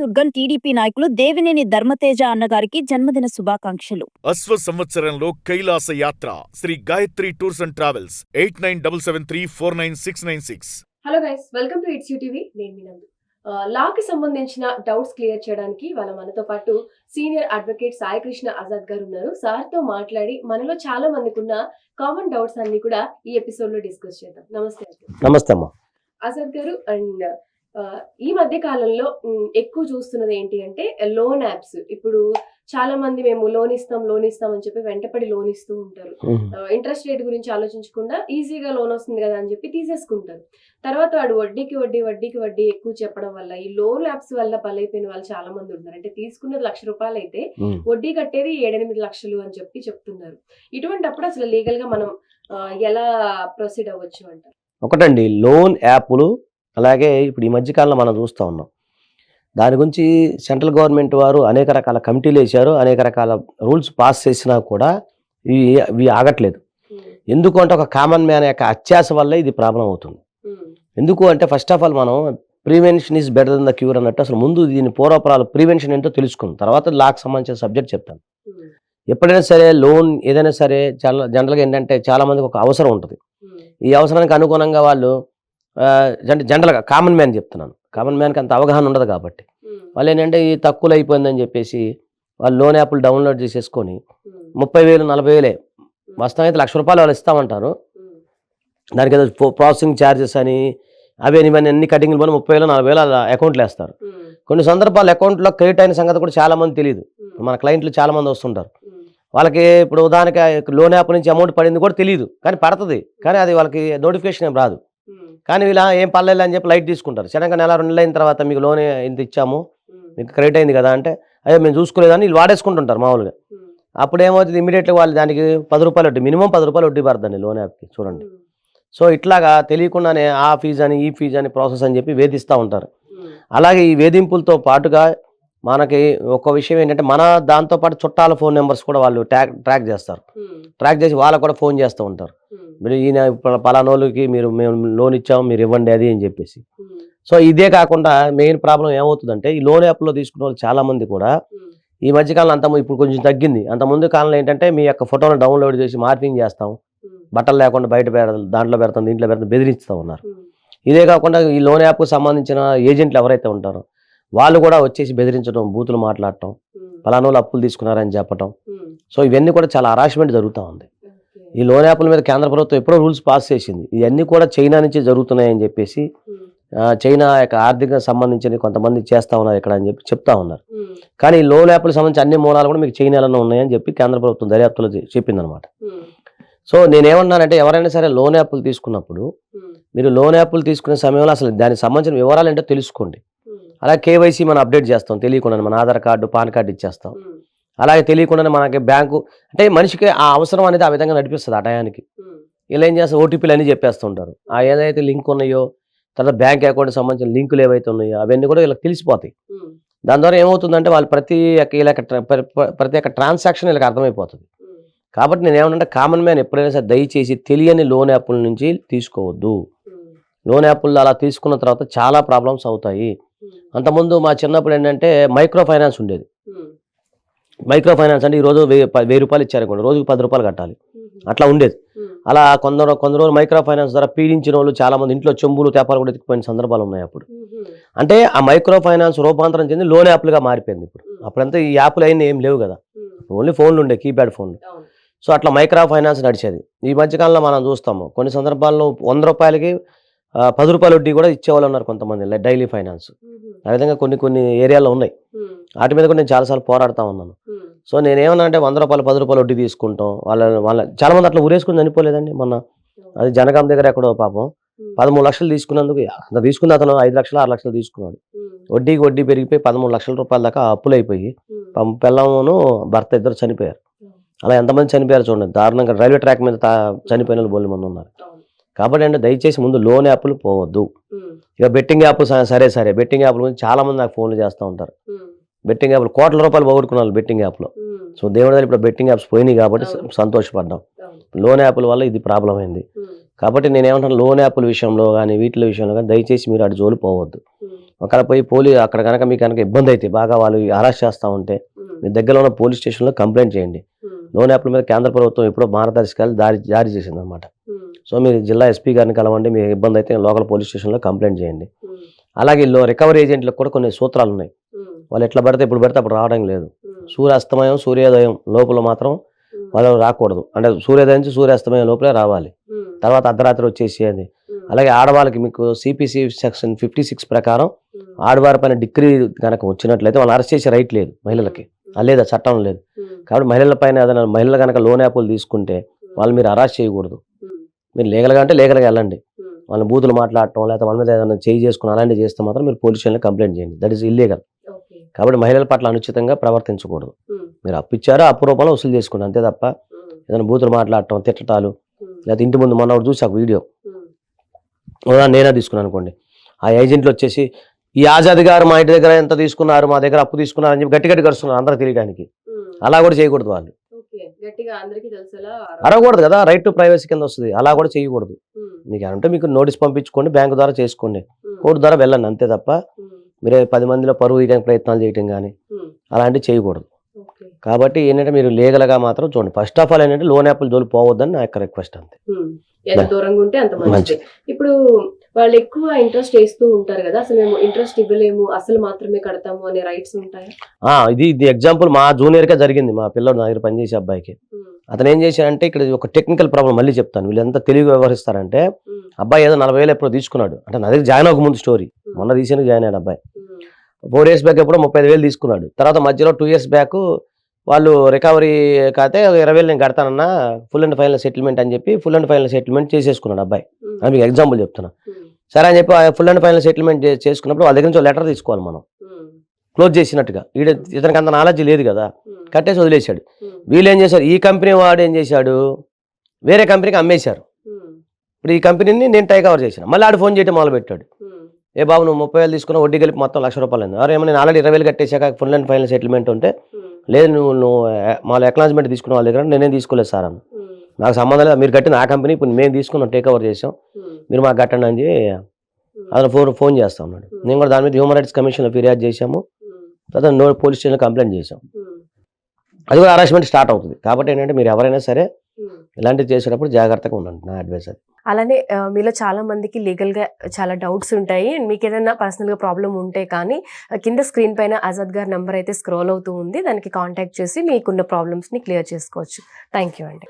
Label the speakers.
Speaker 1: Kanakadurgam TDP నాయకులు దేవినేని ధర్మతేజ అన్నగారికి జన్మదిన శుభాకాంక్షలు.
Speaker 2: అశ్వ సంవత్సరంలో కైలాస యాత్ర Shri Gayatri tours and travels 8977349696.
Speaker 3: Hello guys, welcome to its TV. నేను మీ నందు. లాకి సంబంధించిన డౌట్స్ క్లియర్ చేయడానికి మనతో పాటు సీనియర్ అడ్వకేట్ సాయికృష్ణ ఆజాద్ గారు ఉన్నారు. సార్తో మాట్లాడి మనలో చాలా మందికి ఉన్న కామన్ డౌట్స్ అన్ని కూడా ఈ ఎపిసోడ్ లో డిస్కస్ చేద్దాం. నమస్తే.
Speaker 4: నమస్తే అమ్మా.
Speaker 3: ఆజాద్ గారు, అండ్ ఈ మధ్య కాలంలో ఎక్కువ చూస్తున్నది ఏంటి అంటే లోన్ యాప్స్. ఇప్పుడు చాలా మంది మేము లోన్ ఇస్తాం అని చెప్పి వెంటపడి లోన్ ఇస్తూ ఉంటారు. ఇంట్రెస్ట్ రేట్ గురించి ఆలోచించకుండా ఈజీగా లోన్ వస్తుంది కదా అని చెప్పి తీసేసుకుంటారు. తర్వాత వాడు వడ్డీకి వడ్డీ ఎక్కువ చెప్పడం వల్ల ఈ లోన్ యాప్స్ వల్ల బలైపోయిన వాళ్ళు చాలా మంది ఉన్నారు. అంటే తీసుకున్నది ₹1,00,000 అయితే వడ్డీ కట్టేది 7-8 లక్షలు అని చెప్పి చెప్తున్నారు. ఇటువంటి అప్పుడు అసలు లీగల్ గా మనం ఎలా ప్రొసీడ్ అవ్వచ్చు అంటారు?
Speaker 4: ఒకటండి, లోన్ యాప్లు అలాగే ఇప్పుడు ఈ మధ్యకాలంలో మనం చూస్తూ ఉన్నాం. దాని గురించి సెంట్రల్ గవర్నమెంట్ వారు అనేక రకాల కమిటీలు వేశారు, అనేక రకాల రూల్స్ పాస్ చేసినా కూడా ఇవి ఆగట్లేదు. ఎందుకు అంటే ఒక కామన్ మ్యాన్ యొక్క అత్యాశ వల్ల ఇది ప్రాబ్లం అవుతుంది. ఎందుకు అంటే ఫస్ట్ ఆఫ్ ఆల్ మనం prevention is better than the cure అన్నట్టు అసలు ముందు దీని పూర్వపరాలు ప్రివెన్షన్ ఏంటో తెలుసుకుందాం, తర్వాత లాకు సంబంధించిన సబ్జెక్ట్ చెప్తాను. ఎప్పుడైనా సరే లోన్ ఏదైనా సరే చాలా జనరల్గా ఏంటంటే చాలా మందికి ఒక అవసరం ఉంటుంది. ఈ అవసరానికి అనుగుణంగా వాళ్ళు జనరల్గా కామన్ మ్యాన్ చెప్తున్నాను, కామన్ మ్యాన్కి అంత అవగాహన ఉండదు కాబట్టి వాళ్ళు ఏంటంటే ఈ తక్కువలో అయిపోయిందని చెప్పేసి వాళ్ళు లోన్ యాప్లు డౌన్లోడ్ చేసేసుకొని 30,000 40,000 మొత్తం అయితే ₹1,00,000 వాళ్ళు ఇస్తామంటారు. దానికి ఏదో ప్రాసెసింగ్ ఛార్జెస్ అని ఇవన్నీ అన్ని కటింగ్లు పోయి 30,000 40,000 అకౌంట్లు వేస్తారు. కొన్ని సందర్భాలు అకౌంట్లో క్రెడిట్ అయిన సంగతి కూడా చాలా మంది తెలియదు. మన క్లయింట్లు చాలా మంది వస్తుంటారు, వాళ్ళకి ఇప్పుడు ఉదాహరణకి లోన్ యాప్ నుంచి అమౌంట్ పడింది కూడా తెలియదు, కానీ పడుతుంది, కానీ అది వాళ్ళకి నోటిఫికేషన్ ఏం రాదు. కానీ ఇలా ఏం పర్లేదు అని చెప్పి లైట్ తీసుకుంటారు. సడన్గా నెల 2 నెలలు అయిన తర్వాత మీకు లోన్ ఇంత ఇచ్చాము, మీకు క్రెడిట్ అయింది కదా అంటే అయ్యో మేము చూసుకోలేదని వీళ్ళు వాడేసుకుంటుంటారు మామూలుగా. అప్పుడు ఏమవుతుంది, ఇమీడియట్గా వాళ్ళు దానికి ₹10 వడ్డీ, మినిమం ₹10 వడ్డీ పడుతుంది లోన్ యాప్కి, చూడండి. సో ఇట్లాగా తెలియకుండానే ఆ ఫీజు అని ఈ ఫీజు అని ప్రాసెస్ అని చెప్పి వేధిస్తూ ఉంటారు. అలాగే ఈ వేధింపులతో పాటుగా మనకి ఒక విషయం ఏంటంటే మన దాంతోపాటు చుట్టాల ఫోన్ నెంబర్స్ కూడా వాళ్ళు ట్రాక్ చేస్తారు. ట్రాక్ చేసి వాళ్ళకు కూడా ఫోన్ చేస్తూ ఉంటారు, మీరు ఈయన పలానోళ్ళకి మేము లోన్ ఇచ్చాము మీరు ఇవ్వండి అది అని చెప్పేసి. సో ఇదే కాకుండా మెయిన్ ప్రాబ్లం ఏమవుతుందంటే ఈ లోన్ యాప్లో తీసుకున్న వాళ్ళు చాలా మంది కూడా ఈ మధ్యకాలంలో ఇప్పుడు కొంచెం తగ్గింది. అంతకుముందు కాలంలో ఏంటంటే మీ యొక్క ఫోటోను డౌన్లోడ్ చేసి మార్పింగ్ చేస్తాం, బట్టలు లేకుండా బయట దాంట్లో పెడతాం దీంట్లో పెడతాం బెదిరిస్తూ ఉన్నారు. ఇదే కాకుండా ఈ లోన్ యాప్కు సంబంధించిన ఏజెంట్లు ఎవరైతే ఉంటారో వాళ్ళు కూడా వచ్చేసి బెదిరించడం, బూతులు మాట్లాడటం, పలానోళ్ళు అప్పులు తీసుకున్నారని చెప్పటం. సో ఇవన్నీ కూడా చాలా హరాస్మెంట్ జరుగుతూ ఉంది. ఈ లోన్ యాప్ల మీద కేంద్ర ప్రభుత్వం ఎప్పుడో రూల్స్ పాస్ చేసింది. ఇవన్నీ కూడా చైనా నుంచి జరుగుతున్నాయని చెప్పేసి చైనా యొక్క ఆర్థిక సంబంధించిన కొంతమంది చేస్తూ ఉన్నారు ఇక్కడ అని చెప్పి చెప్తా ఉన్నారు. కానీ ఈ లోన్ యాప్లకు సంబంధించి అన్ని మూలాలు కూడా మీకు చైనాలోనే ఉన్నాయని చెప్పి కేంద్ర ప్రభుత్వం దర్యాప్తులో చెప్పిందనమాట. సో నేనేమన్నానంటే ఎవరైనా సరే లోన్ యాప్లు తీసుకున్నప్పుడు మీరు లోన్ యాప్లు తీసుకునే సమయంలో అసలు దానికి సంబంధించిన వివరాలు ఏంటో తెలుసుకోండి. అలాగే కేవైసీ మనం అప్డేట్ చేస్తాం తెలియకుండా, మన ఆధార్ కార్డు పాన్ కార్డు ఇచ్చేస్తాం. అలాగే తెలియకుండానే మనకి బ్యాంకు అంటే మనిషికి ఆ అవసరం అనేది ఆ విధంగా నడిపిస్తుంది. ఆ టయానికి ఇలా ఏం చేస్తారు, ఓటీపీలు అన్నీ చెప్పేస్తుంటారు. ఆ ఏదైతే లింక్ ఉన్నాయో తర్వాత బ్యాంక్ అకౌంట్కి సంబంధించిన లింకులు ఏవైతే ఉన్నాయో అవన్నీ కూడా వీళ్ళకి తెలిసిపోతాయి. దాని ద్వారా ఏమవుతుందంటే వాళ్ళు ప్రతి ఒక్క ట్రాన్సాక్షన్ వీళ్ళకి అర్థమైపోతుంది. కాబట్టి నేను ఏమన్నా కామన్ మ్యాన్ ఎప్పుడైనా సరే దయచేసి తెలియని లోన్ యాప్ల నుంచి తీసుకోవద్దు. లోన్ యాప్లు అలా తీసుకున్న తర్వాత చాలా ప్రాబ్లమ్స్ అవుతాయి. అంతకుముందు మా చిన్నప్పుడు ఏంటంటే మైక్రో ఫైనాన్స్ ఉండేది. మైక్రో ఫైనాన్స్ అంటే ఈరోజు ₹1,000 ఇచ్చారనుకోండి, రోజుకు ₹10 కట్టాలి, అట్లా ఉండేది. అలా కొందరు రోజులు మైక్రో ఫైనాన్స్ ద్వారా పీడించిన వాళ్ళు చాలా మంది ఇంట్లో చెంబులు తేపాలు కూడా ఎత్తుకుపోయిన సందర్భాలు ఉన్నాయి. అప్పుడు అంటే ఆ మైక్రో ఫైనాన్స్ రూపాంతరం చెంది లోన్ యాప్లుగా మారిపోయింది. అప్పుడంతా ఈ యాప్లు అయినా ఏం లేవు కదా, ఓన్లీ ఫోన్లు ఉండే, కీప్యాడ్ ఫోన్లు. సో అట్లా మైక్రో ఫైనాన్స్ నడిచేది. ఈ మధ్యకాలంలో మనం చూస్తాము కొన్ని సందర్భాల్లో ₹100కి ₹10 వడ్డీ కూడా ఇచ్చేవాళ్ళు ఉన్నారు కొంతమంది, డైలీ ఫైనాన్స్. ఆ విధంగా కొన్ని ఏరియాలో ఉన్నాయి. వాటి మీద కూడా నేను చాలాసార్లు పోరాడుతూ ఉన్నాను. సో నేనేమన్నా అంటే ₹100 ₹10 వడ్డీ తీసుకుంటాం. వాళ్ళ చాలా మంది అట్లా ఊరేసుకుని చనిపోలేదండి మొన్న. అది జనగాం దగ్గర ఎక్కడో పాపం 13 లక్షలు తీసుకున్నందుకు అంత తీసుకున్న అతను 5 లక్షలు 6 లక్షలు తీసుకున్నాడు. వడ్డీ పెరిగిపోయి ₹13 లక్షల దాకా అప్పులు అయిపోయి పిల్లమును భర్త ఇద్దరు చనిపోయారు. అలా ఎంతమంది చనిపోయారు చూడండి, దారుణంగా రైల్వే ట్రాక్ మీద చనిపోయిన వాళ్ళు బోల్ని మంది ఉన్నారు. కాబట్టి అంటే దయచేసి ముందు లోన్ యాప్లు పోవద్దు. ఇక బెట్టింగ్ యాప్ సరే బెట్టింగ్ యాప్ల గురించి చాలా మంది నాకు ఫోన్లు చేస్తూ ఉంటారు. బెట్టింగ్ యాప్లు ₹1,00,000 పోగొట్టుకున్నారు బెట్టింగ్ యాప్లో. సో దేవుడి దగ్గర ఇప్పుడు బెట్టింగ్ యాప్స్ పోయినాయి కాబట్టి సంతోషపడ్డాం. లోన్ యాప్ల వల్ల ఇది ప్రాబ్లం అయింది. కాబట్టి నేనేమంటాను, లోన్ యాప్ల విషయంలో కానీ వీటి విషయంలో కానీ దయచేసి మీరు అటు జోలు పోవద్దు. ఒకవేళ పోయి అక్కడ కనుక మీకు కనుక ఇబ్బంది అయితే బాగా వాళ్ళు అరెస్ట్ చేస్తూ ఉంటే మీ దగ్గరలో ఉన్న పోలీస్ స్టేషన్లో కంప్లైంట్ చేయండి. లోన్ యాప్ల మీద కేంద్ర ప్రభుత్వం ఎప్పుడో మార్గదర్శకాలు జారీ చేసింది అనమాట. సో మీరు జిల్లా ఎస్పీ గారిని కలవండి, మీకు ఇబ్బంది అయితే లోకల్ పోలీస్ స్టేషన్లో కంప్లైంట్ చేయండి. అలాగే రికవరీ ఏజెంట్లకు కూడా కొన్ని సూత్రాలు ఉన్నాయి. వాళ్ళు ఎట్లా పడితే ఇప్పుడు పడితే అప్పుడు రావడం లేదు. సూర్యాస్తమయం సూర్యోదయం లోపల మాత్రం వాళ్ళు రాకూడదు. అంటే సూర్యోదయం నుంచి సూర్యాస్తమయం లోపలే రావాలి. తర్వాత అర్ధరాత్రి వచ్చేసి అది. అలాగే ఆడవాళ్ళకి మీకు సిపిసి సెక్షన్ 56 ప్రకారం ఆడవారి పైన డిగ్రీ కనుక వచ్చినట్లయితే వాళ్ళు అరెస్ట్ చేసే రైట్ లేదు మహిళలకి. లేదా చట్టం లేదు. కాబట్టి మహిళల పైన ఏదైనా మహిళలు కనుక లోన్ యాప్లు తీసుకుంటే వాళ్ళు మీరు అరెస్ట్ చేయకూడదు. మీరు లీగల్గా అంటే లీగల్గా వెళ్ళండి. వాళ్ళని బూతులు మాట్లాడటం లేకపోతే వాళ్ళ మీద ఏదైనా చేయి చేసుకుని అలాంటివి చేస్తే మాత్రం మీరు పోలీస్ స్టేషన్లో కంప్లైంట్ చేయండి. That is illegal. కాబట్టి మహిళల పట్ల అనుచితంగా ప్రవర్తించకూడదు. మీరు అప్పు ఇచ్చారో అప్పు రూపంలో వసూలు చేసుకోండి, అంతే తప్ప ఏదైనా బూతులు మాట్లాడటం, తిట్టటాలు, లేకపోతే ఇంటి ముందు మొన్న చూసి ఒక వీడియో నేనే తీసుకున్నాను అనుకోండి, ఆ ఏజెంట్లు వచ్చేసి ఈ ఆజాద్ గారు మా ఇంటి దగ్గర ఎంత తీసుకున్నారు, మా దగ్గర అప్పు తీసుకున్నారు అని చెప్పి గట్టి కరుస్తున్నారు అందరూ తెలియడానికి. అలా కూడా చేయకూడదు. వాళ్ళు అడగకూడదు కదా, రైట్ టు ప్రైవసీ కింద వస్తుంది. అలా కూడా చేయకూడదు. మీకు అంటే మీకు నోటీస్ పంపించుకోండి, బ్యాంకు ద్వారా చేసుకోండి, కోర్టు ద్వారా వెళ్ళండి, అంతే తప్ప మీరే 10 మందిలో పరువు తీయడానికి ప్రయత్నాలు చేయటం కానీ అలాంటివి చేయకూడదు. కాబట్టి ఏంటంటే మీరు లీగల్గా మాత్రం చూడండి. ఫస్ట్ ఆఫ్ ఆల్ ఏంటంటే లోన్ యాప్లు జోలి పోవద్దని నా యొక్క రిక్వెస్ట్ అంతే.
Speaker 3: ఎంత దూరంగా ఉంటే అంత మంచిది. ఇప్పుడు వాళ్ళు ఎక్కువ ఇంట్రెస్ట్ వేస్తూ ఉంటారు కదా, అసలు మేము ఇంట్రెస్ట్ ఇవ్వలేము, అసలు మాత్రమే కడతాము అనే రైట్స్ ఉంటాయా?
Speaker 4: ఇది ఎగ్జాంపుల్ మా జూనియర్ గా జరిగింది. మా పిల్లడు నా దగ్గర పనిచేసే అబ్బాయికి అతను ఏం చేశాడంటే, ఇక్కడ ఒక టెక్నికల్ ప్రాబ్లం మళ్ళీ చెప్తాను. వీళ్ళు ఎంత తెలివి వ్యవహరిస్తారంటే, అబ్బాయి ఏదో 40,000 ఎప్పుడో తీసుకున్నాడు. అంటే నా దగ్గర జాయిన్ అవ్వక ముందు స్టోరీ, మొన్న రీసెంట్గా జాయిన్ అయ్యాడు అబ్బాయి. 4 years బ్యాక్ ఎప్పుడో 35,000 తీసుకున్నాడు. తర్వాత మధ్యలో 2 years బ్యాక్ వాళ్ళు రికవరీ కాతే 20,000 నేను కడతానన్నా, ఫుల్ అండ్ ఫైనల్ సెటిల్మెంట్ అని చెప్పి ఫుల్ అండ్ ఫైనల్ సెటిల్మెంట్ చేసేసుకున్నాడు అబ్బాయి. అని మీకు ఎగ్జాంపుల్ చెప్తున్నా. సరే అని చెప్పి ఫుల్ అండ్ ఫైనల్ సెటిల్మెంట్ చేసుకున్నప్పుడు వాళ్ళ దగ్గర నుంచి లెటర్ తీసుకోవాలి మనం, క్లోజ్ చేసినట్టుగా. ఇతనికి అంత నాలెడ్జ్ లేదు కదా, కట్టేసి వదిలేశాడు. వీళ్ళు ఏం చేశారు, ఈ కంపెనీ వాడు ఏం చేశాడు, వేరే కంపెనీకి అమ్మేశారు. ఇప్పుడు ఈ కంపెనీని నేను టేక్ ఓవర్ చేశాను. మళ్ళీ ఆడు ఫోన్ చేయడం మొదలు పెట్టాడు. ఏ బాబు నువ్వు 30,000 తీసుకున్నా, వడ్డీ కలిపి మొత్తం ₹1,00,000 అయింది. అరే ఏమో నేను ఆల్రెడీ 20,000 కట్టేశాక ఫుల్ అండ్ ఫైనల్ సెటిల్మెంట్ ఉంటే, లేదు నువ్వు మాలో ఎక్నాలజ్మెంట్ తీసుకున్న వాళ్ళ దగ్గర నేనేం తీసుకోలేదు సార్ అన్న. నాకు సంబంధం లేదు, మీరు కట్టిన ఆ కంపెనీ ఇప్పుడు మేము తీసుకున్నాం, టేక్ ఓవర్ చేసాం, మీరు మాకు కట్టండి అని అతను ఫోన్ చేస్తా ఉన్నాడు. నేను కూడా దాని మీద హ్యూమన్ రైట్స్ కమిషన్లో ఫిర్యాదు చేశాము. తర్వాత పోలీస్ స్టేషన్లో కంప్లైంట్ చేశాం. అది కూడా హరాస్మెంట్ స్టార్ట్ అవుతుంది. కాబట్టి ఏంటంటే మీరు ఎవరైనా సరే ఇలాంటివి చేసేటప్పుడు జాగ్రత్తగా ఉండండి, నా అడ్వైస్ అది.
Speaker 5: అలానే మీలో చాలా మందికి లీగల్గా చాలా డౌట్స్ ఉంటాయి. మీకు ఏదైనా పర్సనల్గా ప్రాబ్లం ఉంటే కానీ కింద స్క్రీన్ పైన ఆజాద్ గారి నెంబర్ అయితే స్క్రోల్ అవుతూ ఉంది, దానికి కాంటాక్ట్ చేసి మీకున్న ప్రాబ్లమ్స్ని క్లియర్ చేసుకోవచ్చు. థ్యాంక్ యూ అండి.